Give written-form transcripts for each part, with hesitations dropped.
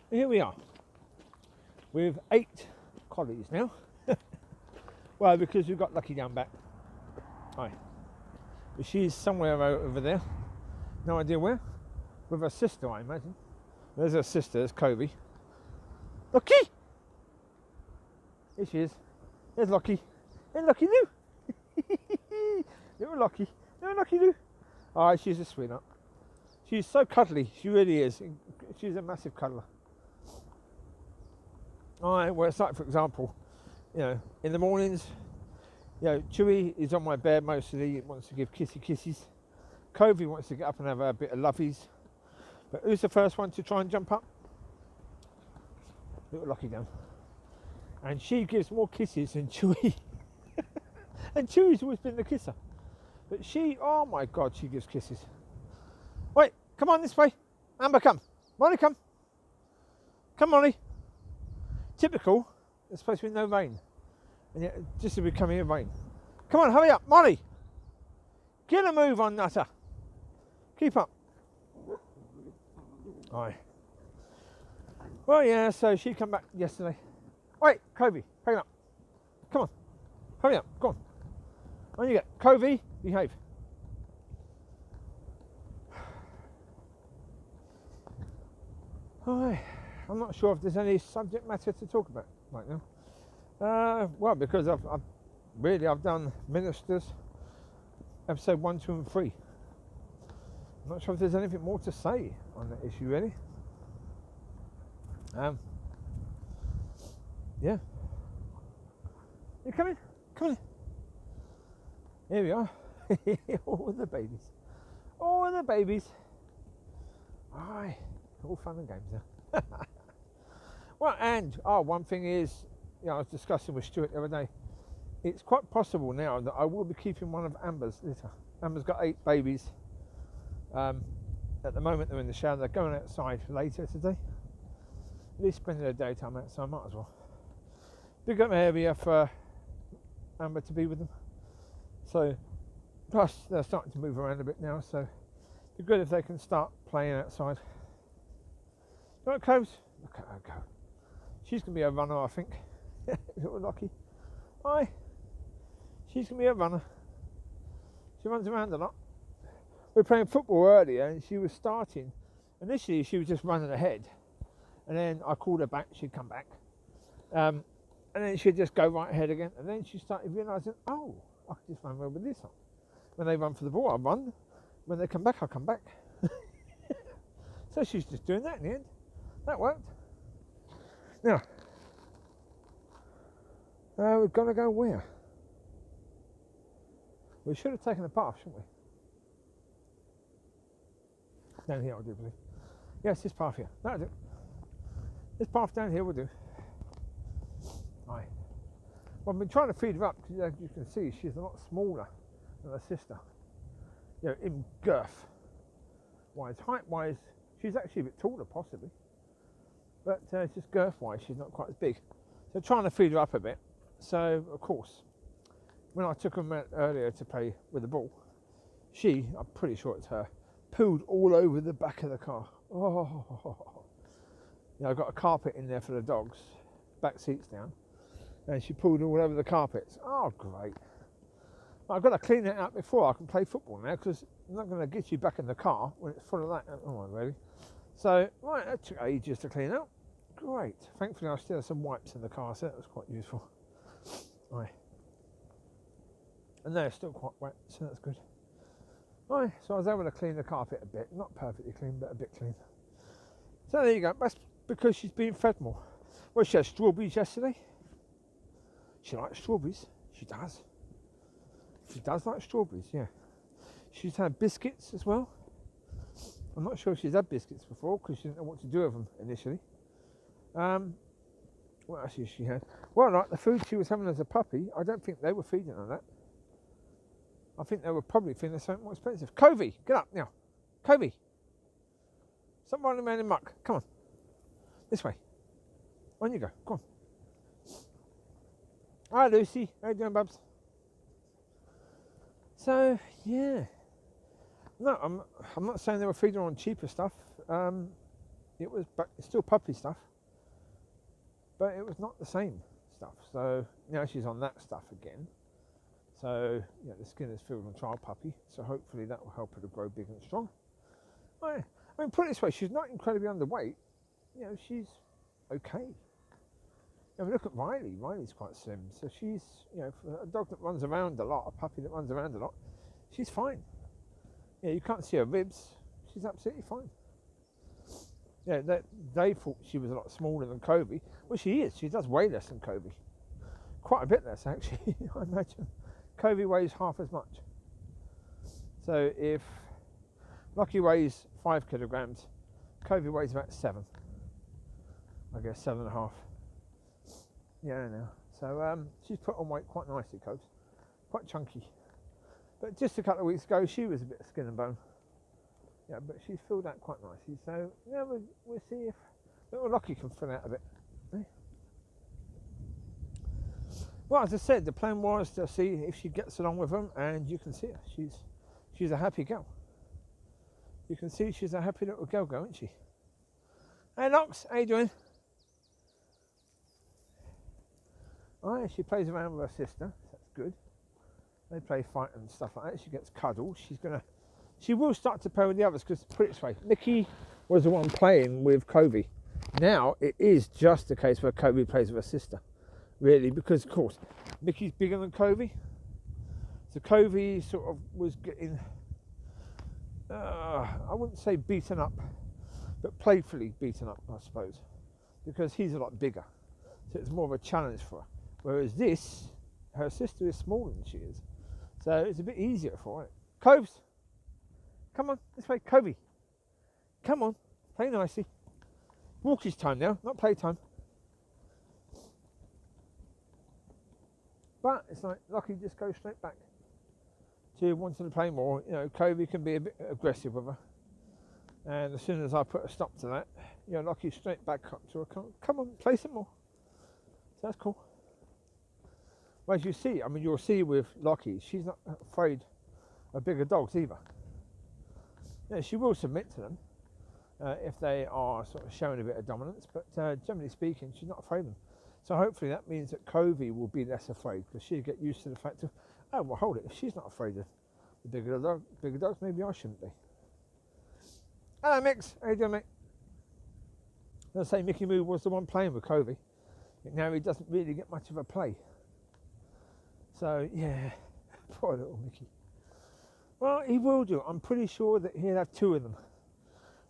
Here we are with 8 collies now. Well, because we've got Locki Down back. Hi. But she's somewhere over there. No idea where. With her sister, I imagine. There's her sister, there's Covie. Locki! Here she is. There's Locki. There's Locki Lou. Little Locki. Little Locki Lou. Alright, she's a sweetheart. She's so cuddly. She really is. She's a massive cuddler. Alright, well, it's like, for example, you know, in the mornings, you know, Chewie is on my bed mostly. He wants to give kisses. Covie wants to get up and have a bit of lovies. But who's the first one to try and jump up? Little Locki Down. And she gives more kisses than Chewie. And Chewie's always been the kisser. But she, oh my God, she gives kisses. Wait, come on this way. Amber, come. Mollie, come. Come, Mollie. Typical, there's supposed to be no rain. And yet, just as we're coming in, rain. Come on, hurry up, Mollie. Get a move on, Nutter. Keep up. Aye. Well, yeah, so she come back yesterday. Wait, Covie, hurry up. Come on. Hurry up, go on. On you get. Covie, behave. Aye. I'm not sure if there's any subject matter to talk about right now. Well, because I've done Ministers, episode 1, 2 and 3. I'm not sure if there's anything more to say on that issue, really. Yeah. You coming? Come on. Here we are. All the babies. All the babies. Aye. All fun and games now. Well, and one thing is, you know, I was discussing with Stuart the other day. It's quite possible now that I will be keeping one of Amber's litter. Amber's got 8 babies. At the moment they're in the shower. They're going outside later today. At least spending their daytime outside, might as well. Big up area for Amber to be with them. So, plus they're starting to move around a bit now, so it'd be good if they can start playing outside. You know, Close? Look at her go. She's going to be a runner, I think. Little Locki. Aye. She's going to be a runner. She runs around a lot. We were playing football earlier and she was starting. Initially she was just running ahead. And then I called her back, she'd come back. And then she'd just go right ahead again. And then she started realising, oh, I can just run well with this on. When they run for the ball, I run. When they come back, I come back. So she's just doing that in the end. That worked. Now, we've got to go where? We should have taken the path, shouldn't we? Down here, I do believe. Yes, this path here. That'll do. This path down here will do. Aye. Well, I've been trying to feed her up because, as you can see, she's a lot smaller than her sister. You know, in girth wise, height wise, she's actually a bit taller, possibly. But it's just girth-wise, she's not quite as big. So trying to feed her up a bit. So, of course, when I took her earlier to play with the ball, she, I'm pretty sure it's her, pooed all over the back of the car. Oh, yeah, I've got a carpet in there for the dogs, back seats down, and she pooed all over the carpets. Oh, great. But I've got to clean it out before I can play football now, because I'm not going to get you back in the car when it's full of that. Oh, really? So, right, that took ages to clean out. Great. Thankfully, I still have some wipes in the car, so that was quite useful. Right. And they're still quite wet, so that's good. Right, so I was able to clean the carpet a bit. Not perfectly clean, but a bit clean. So there you go. That's because she's been fed more. Well, she had strawberries yesterday. She likes strawberries. She does. She does like strawberries, yeah. She's had biscuits as well. I'm not sure if she's had biscuits before because she didn't know what to do with them initially. What else has she had? Well, like the food she was having as a puppy, I don't think they were feeding her that. I think they were probably feeding her something more expensive. Covie, get up now. Covie. Stop running around in muck. Come on. This way. On you go. Come on. Hi, Lucy. How you doing, Bubs? So, yeah. No, I'm not saying they were feeding her on cheaper stuff. it was, but it's still puppy stuff, but it was not the same stuff. So now she's on that stuff again. So yeah, the skin is filled on child puppy. So hopefully that will help her to grow big and strong. I mean, put it this way, she's not incredibly underweight. You know, she's okay. I mean, look at Riley. Riley's quite slim. So she's, you know, for a dog that runs around a lot, a puppy that runs around a lot, she's fine. Yeah, you can't see her ribs. She's absolutely fine. Yeah, they thought she was a lot smaller than Covie. Well, she is. She does weigh less than Covie. Quite a bit less, actually, I imagine. Covie weighs half as much. So if Locki weighs 5 kilograms, Covie weighs about 7. I guess 7.5. Yeah, I know. So she's put on weight quite nicely, Cobes. Quite chunky. But just a couple of weeks ago, she was a bit of skin and bone. Yeah, but she's filled out quite nicely. So yeah, we'll see if little Locki can fill out a bit. Eh? Well, as I said, the plan was to see if she gets along with them, and you can see her. She's a happy girl. You can see she's a happy little girl, isn't she? Hey, Lox, how you doing? Oh, yeah, she plays around with her sister. That's good. They play fight and stuff like that. She gets cuddled. She will start to play with the others, because put it this way, Micky was the one playing with Covie. Now it is just a case where Covie plays with her sister, really, because of course Micky's bigger than Covie. So Covie sort of was getting, I wouldn't say beaten up, but playfully beaten up, I suppose, because he's a lot bigger. So it's more of a challenge for her. Whereas this, her sister is smaller than she is. So it's a bit easier for her. Coves, come on, this way, Covie. Come on, play nicely. Walkies time now, not playtime. But it's like Locki just goes straight back to wanting to play more. You know, Covie can be a bit aggressive with her. And as soon as I put a stop to that, you know, Locki's straight back up to her. Come on, play some more. So that's cool. Well, as you see, I mean, you'll see with Locki, she's not afraid of bigger dogs either. Yeah, she will submit to them if they are sort of showing a bit of dominance, but generally speaking, she's not afraid of them. So hopefully that means that Covie will be less afraid, because she'll get used to the fact of, oh, well, hold it, if she's not afraid of the bigger dogs, maybe I shouldn't be. Hello, Mix. How you doing, mate? As I say, Micky Moo was the one playing with Covie. Now he doesn't really get much of a play. So, yeah, poor little Micky. Well, he will do. I'm pretty sure that he'll have 2 of them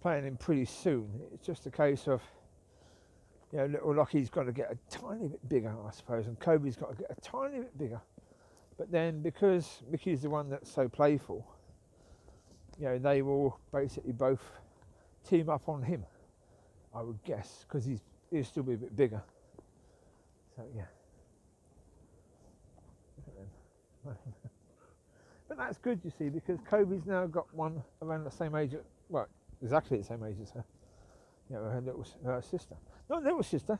playing him pretty soon. It's just a case of, you know, little Locky's got to get a tiny bit bigger, I suppose, and Covie's got to get a tiny bit bigger. But then, because Micky's the one that's so playful, you know, they will basically both team up on him, I would guess, because he'll still be a bit bigger. So, yeah. But that's good, you see, because Covie's now got one around the same age, well, exactly the same age as her. You know, her sister. Not little sister,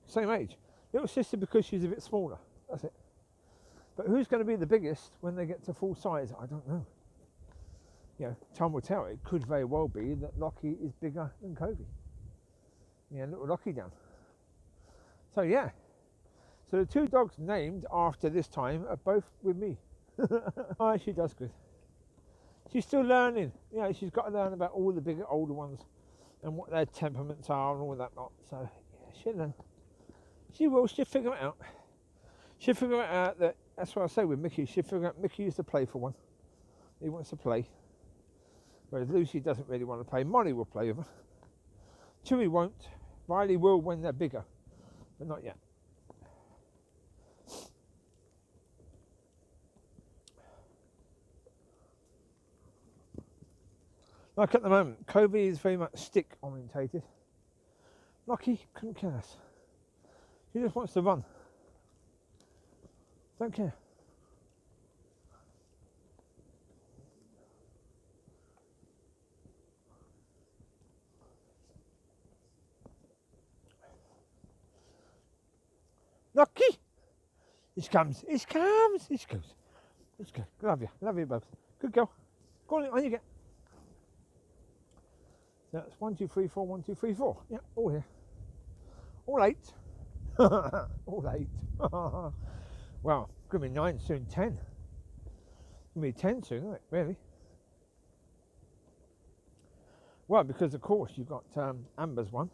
same age. Little sister because she's a bit smaller. That's it. But who's going to be the biggest when they get to full size? I don't know. You know, time will tell. It could very well be that Locki is bigger than Covie. Yeah, little Locki Down. So yeah. So the 2 dogs named after this time are both with me. Oh, she does good. She's still learning. You know, she's got to learn about all the bigger, older ones and what their temperaments are and all that lot. So yeah, she'll learn. She will. She'll figure it out. She'll figure it out. That's what I say with Micky. She'll figure out Micky is the playful one. He wants to play. Whereas Lucy doesn't really want to play. Mollie will play with her. Chewie won't. Riley will when they're bigger, but not yet. Like at the moment, Covie is very much stick orientated. Locki couldn't care less. She just wants to run. Don't care. Locki! It comes, it comes, it goes. Let's go. Love you both. Good girl. Go on you get. That's 1, 2, 3, 4, 1, 2, 3, 4. Yeah, all here. All 8. All 8. Well, could be 9 soon, 10. Could be 10 soon, isn't it? Really? Well, because of course you've got Amber's one,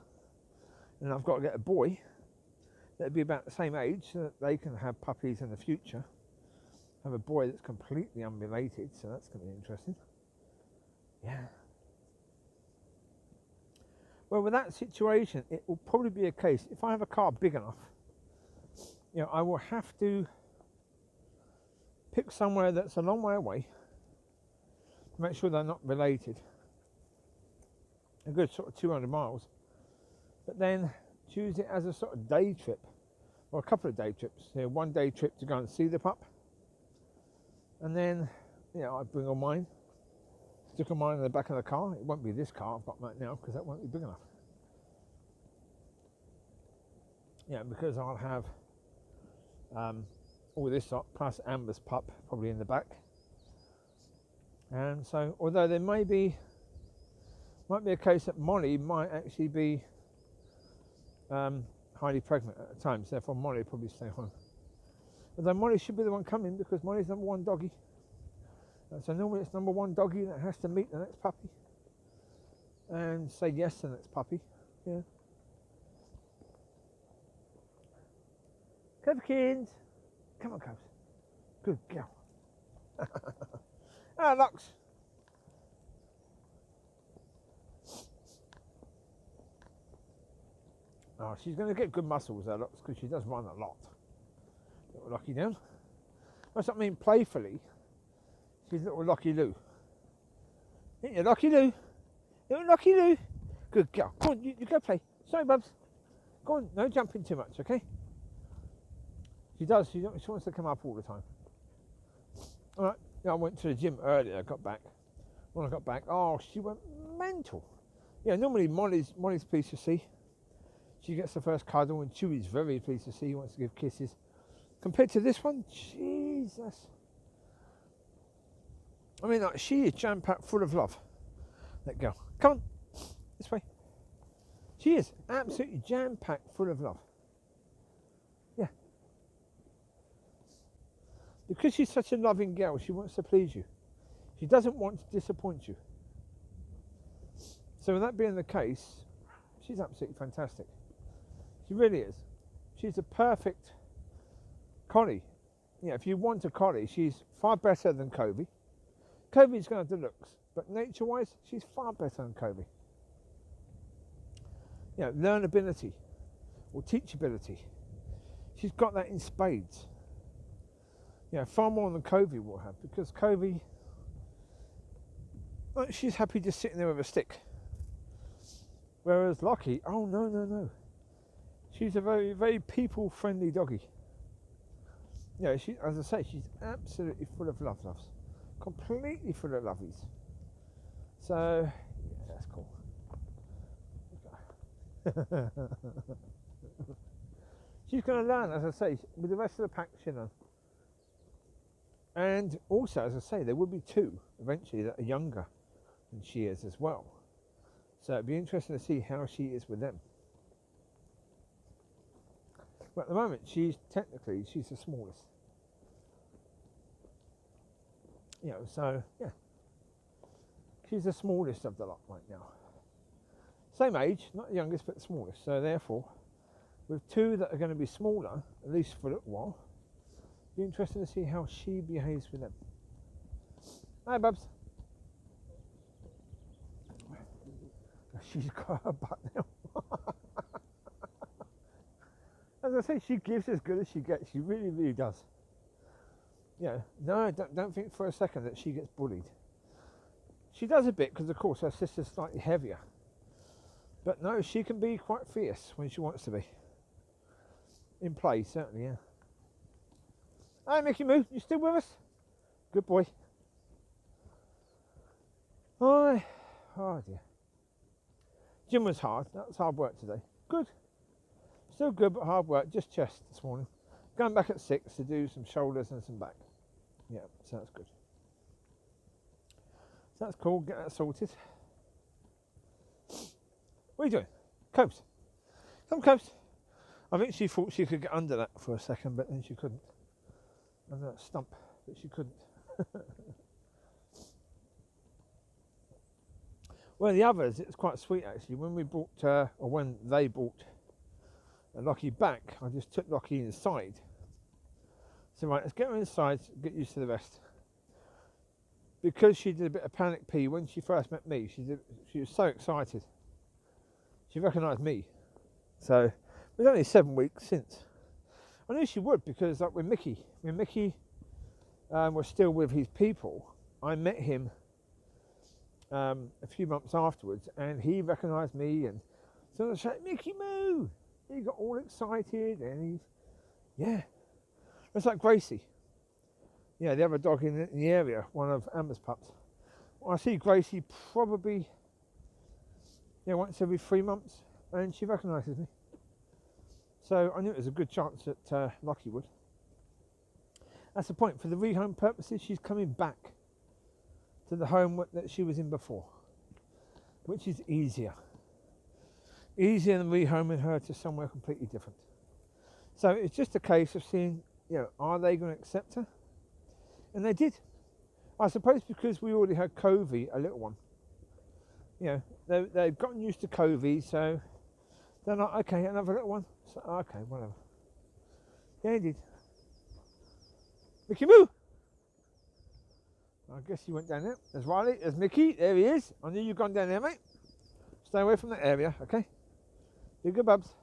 and I've got to get a boy that'd be about the same age so that they can have puppies in the future. Have a boy that's completely unrelated, so that's going to be interesting. Yeah. Well, with that situation, it will probably be a case, if I have a car big enough, you know, I will have to pick somewhere that's a long way away to make sure they're not related. A good sort of 200 miles. But then choose it as a sort of day trip, or a couple of day trips. You know, 1 day trip to go and see the pup. And then, you know, I bring all mine. Stick on mine in the back of the car. It won't be this car I've got right now because that won't be big enough. Yeah, because I'll have all this up plus Amber's pup probably in the back. And so, although there might be a case that Mollie might actually be highly pregnant at the time, so therefore Mollie will probably stay home. Although Mollie should be the one coming because Mollie's number 1 doggy. So normally it's number 1 doggy that has to meet the next puppy and say yes to the next puppy. Yeah. Covekins, come on, Cubs. Good girl. Ah, Lux. Oh, she's going to get good muscles, Lux, because she does run a lot. Little Locki Down. That's what I mean, playfully. She's little Locki Lou. Ain't you, Locki Lou? Little Locki Lou. Good girl. Go on, you go play. Sorry, Bubs. Go on, no jumping too much, okay? She does. She wants to come up all the time. All right. Yeah, I went to the gym earlier. I got back. When I got back, oh, she went mental. Yeah, normally Mollie's pleased to see. She gets the first cuddle, and Chewie's very pleased to see. He wants to give kisses. Compared to this one, Jesus. I mean, like, she is jam-packed full of love. That girl. Come on. This way. She is absolutely jam-packed full of love. Yeah. Because she's such a loving girl, she wants to please you. She doesn't want to disappoint you. So with that being the case, she's absolutely fantastic. She really is. She's a perfect collie. Yeah, if you want a collie, she's far better than Covie. Covie's going to have the looks, but nature-wise, she's far better than Covie. You know, learnability or teachability. She's got that in spades. You know, far more than Covie will have, because Covie, well, she's happy just sitting there with a stick. Whereas Locki, oh no. She's a very, very people-friendly doggy. Yeah, she, as I say, she's absolutely full of loves. Completely full of lovies. So, yeah, that's cool. She's going to learn, as I say, with the rest of the pack, you know. And also, as I say, there will be 2 eventually that are younger than she is as well. So it'd be interesting to see how she is with them. But at the moment, she's the smallest. You know, so yeah, she's the smallest of the lot right now. Same age, not the youngest, but the smallest. So therefore, with 2 that are going to be smaller, at least for a little while, be interesting to see how she behaves with them. Hi, Bubs. She's got her butt now. As I say, she gives as good as she gets. She really, really does. Yeah, no, don't think for a second that she gets bullied. She does a bit because, of course, her sister's slightly heavier. But no, she can be quite fierce when she wants to be. In play, certainly, yeah. Hi, Micky Moo, you still with us? Good boy. Oh dear. Gym was hard. That was hard work today. Good. Still good, but hard work. Just chest this morning. Going back at 6 to do some shoulders and some back. Yeah, so that's good. So that's cool. Get that sorted. What are you doing? Cobes. Come, Cobes. I think she thought she could get under that for a second, but then she couldn't. Under that stump, but she couldn't. Well, the others, it's quite sweet actually. When we brought, or when they brought Locki back, I just took Locki inside. So right, let's get her inside, get used to the rest. Because she did a bit of panic pee when she first met me, she was so excited. She recognised me. So it was only 7 weeks since. I knew she would because like with Micky, when Micky was still with his people, I met him a few months afterwards, and he recognised me, and so I was like, Micky moo! He got all excited, and yeah. It's like Gracie. Yeah, the other dog in the area, one of Amber's pups. Well, I see Gracie probably once every 3 months, and she recognises me. So I knew it was a good chance that Locki would. That's the point. For the rehome purposes, she's coming back to the home that she was in before, which is easier. Easier than rehoming her to somewhere completely different. So it's just a case of seeing, are they going to accept her? And they did. I suppose because we already had Covie, a little one. They've gotten used to Covie, so they're like, okay, another little one. So, okay, whatever. Yeah, indeed. Micky moo! I guess he went down there. There's Riley, there's Micky, there he is. I knew you'd gone down there, mate. Stay away from that area, okay? You're good, bubs.